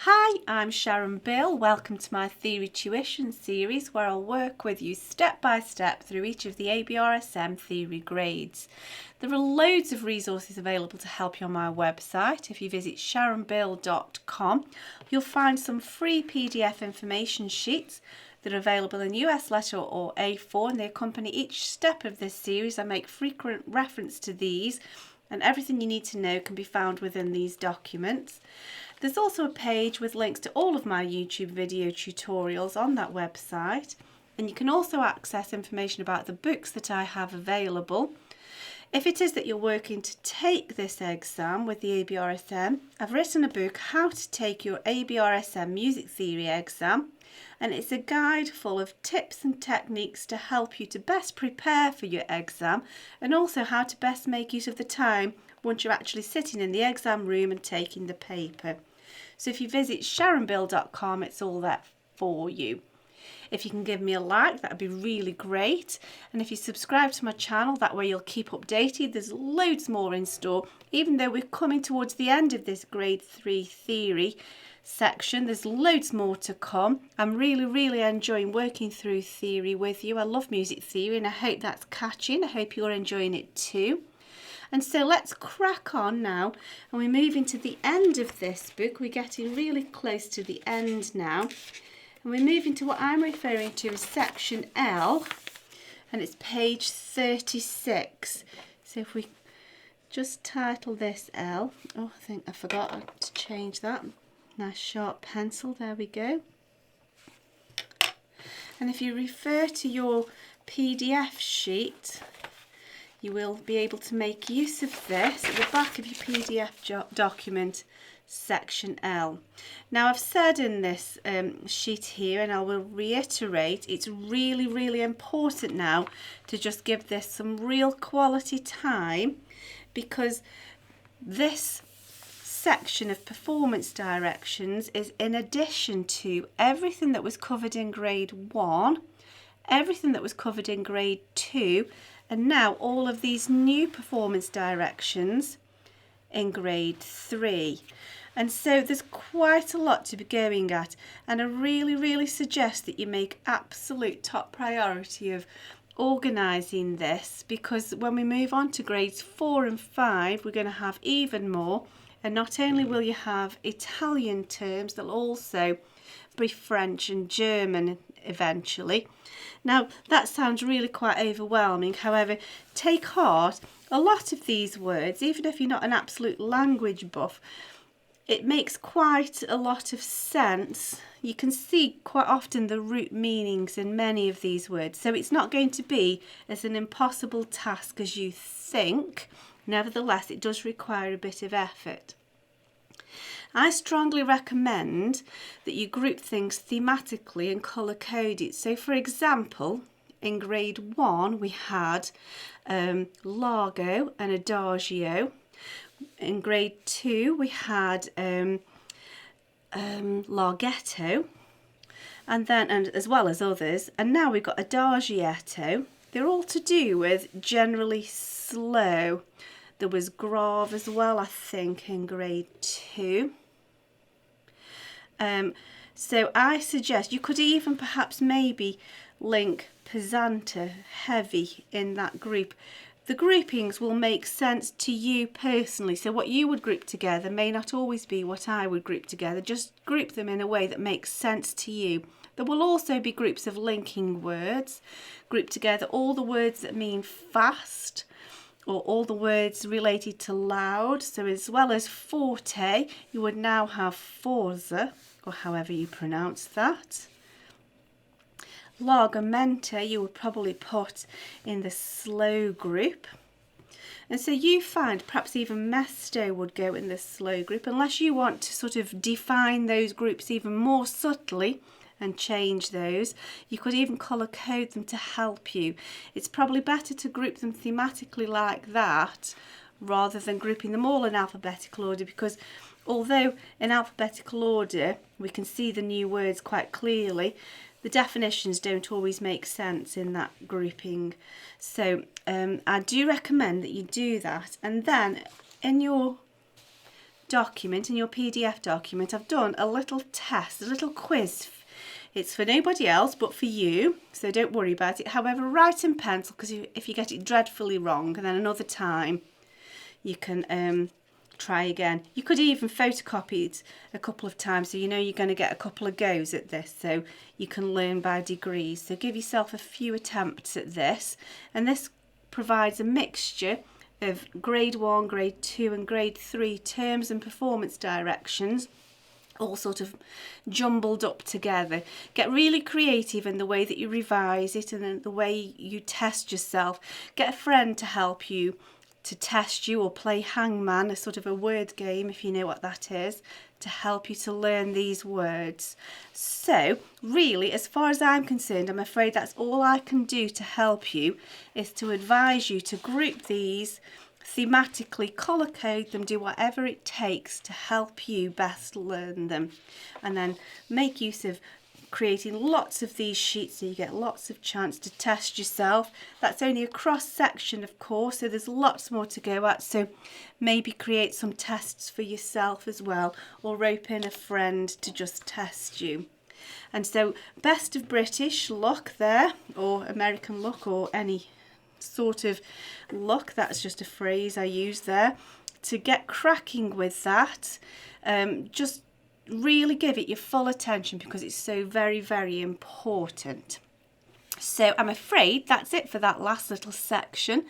Hi, I'm Sharon Bill. Welcome to my Theory Tuition series where I'll work with you step by step through each of the ABRSM Theory grades. There are loads of resources available to help you on my website. If you visit sharonbill.com, you'll find some free PDF information sheets that are available in US letter or A4 and they accompany each step of this series. I make frequent reference to these and everything you need to know can be found within these documents. There's also a page with links to all of my YouTube video tutorials on that website, and you can also access information about the books that I have available. If it is that you're working to take this exam with the ABRSM, I've written a book, How to Take Your ABRSM Music Theory Exam, and it's a guide full of tips and techniques to help you to best prepare for your exam and also how to best make use of the time once you're actually sitting in the exam room and taking the paper. So if you visit sharonbill.com, it's all there for you. If you can give me a like, that would be really great. And if you subscribe to my channel, that way you'll keep updated. There's loads more in store. Even though we're coming towards the end of this grade 3 theory section, there's loads more to come. I'm really enjoying working through theory with you. I love music theory and I hope that's catching. I hope you're enjoying it too. And so let's crack on now and we're moving to the end of this book. We're getting really close to the end now. And we're moving to what I'm referring to as section L, and it's page 36. So if we just title this L, oh, I think I forgot to change that. Nice sharp pencil, there we go. And if you refer to your PDF sheet, you will be able to make use of this at the back of your PDF document, section L. Now I've said in this sheet here, and I will reiterate, it's really important now to just give this some real quality time, because this section of performance directions is in addition to everything that was covered in grade 1, everything that was covered in grade 2, and now all of these new performance directions in grade 3. And so there's quite a lot to be going at, and I really suggest that you make absolute top priority of organising this, because when we move on to grades 4 and 5 we're going to have even more, and not only will you have Italian terms, there'll also be French and German eventually. Now that sounds really quite overwhelming, however take heart, a lot of these words, even if you're not an absolute language buff, it makes quite a lot of sense. You can see quite often the root meanings in many of these words, so it's not going to be as an impossible task as you think. Nevertheless, it does require a bit of effort. I strongly recommend that you group things thematically and colour code it. So for example, in grade 1 we had Largo and Adagio. In grade 2 we had Larghetto, and as well as others, and now we've got Adagietto. They're all to do with generally slow. There was Grave as well, I think, in grade 2. So I suggest you could even perhaps maybe link Pesante, heavy, in that group. The groupings will make sense to you personally, so what you would group together may not always be what I would group together. Just group them in a way that makes sense to you. There will also be groups of linking words. Group together all the words that mean fast, or all the words related to loud. So as well as forte, you would now have forza, or however you pronounce that. Largamente you would probably put in the slow group. And so you find perhaps even mesto would go in the slow group, unless you want to sort of define those groups even more subtly and change those. You could even colour code them to help you. It's probably better to group them thematically like that rather than grouping them all in alphabetical order, because although in alphabetical order we can see the new words quite clearly, the definitions don't always make sense in that grouping. So I do recommend that you do that, and then in your document, in your PDF document, I've done a little test, a little quiz. It's for nobody else but for you, so don't worry about it. However, write in pencil, because if you get it dreadfully wrong, and then another time you can try again. You could even photocopy it a couple of times, so you know you're going to get a couple of goes at this, so you can learn by degrees. So give yourself a few attempts at this, and this provides a mixture of grade 1, grade 2 and grade 3 terms and performance directions, all sort of jumbled up together. Get really creative in the way that you revise it and in the way you test yourself. Get a friend to help you to test you, or play hangman, a sort of a word game, if you know what that is, to help you to learn these words. So really, as far as I'm concerned, I'm afraid that's all I can do to help you, is to advise you to group these thematically, colour code them, do whatever it takes to help you best learn them, and then make use of creating lots of these sheets so you get lots of chance to test yourself. That's only a cross section, of course, so there's lots more to go at, so maybe create some tests for yourself as well, or rope in a friend to just test you. And so best of British luck there, or American luck, or any sort of luck. That's just a phrase I use there. To get cracking with that, just really give it your full attention, because it's so very, very important. So I'm afraid that's it for that last little section.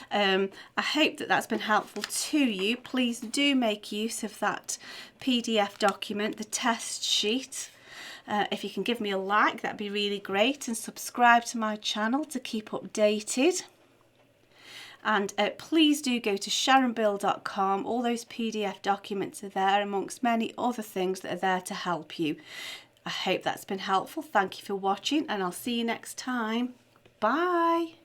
I hope that that's been helpful to you. Please do make use of that PDF document, the test sheet. If you can give me a like, that'd be really great, and subscribe to my channel to keep updated. And please do go to sharonbill.com. All those PDF documents are there, amongst many other things that are there to help you. I hope that's been helpful. Thank you for watching, and I'll see you next time. Bye.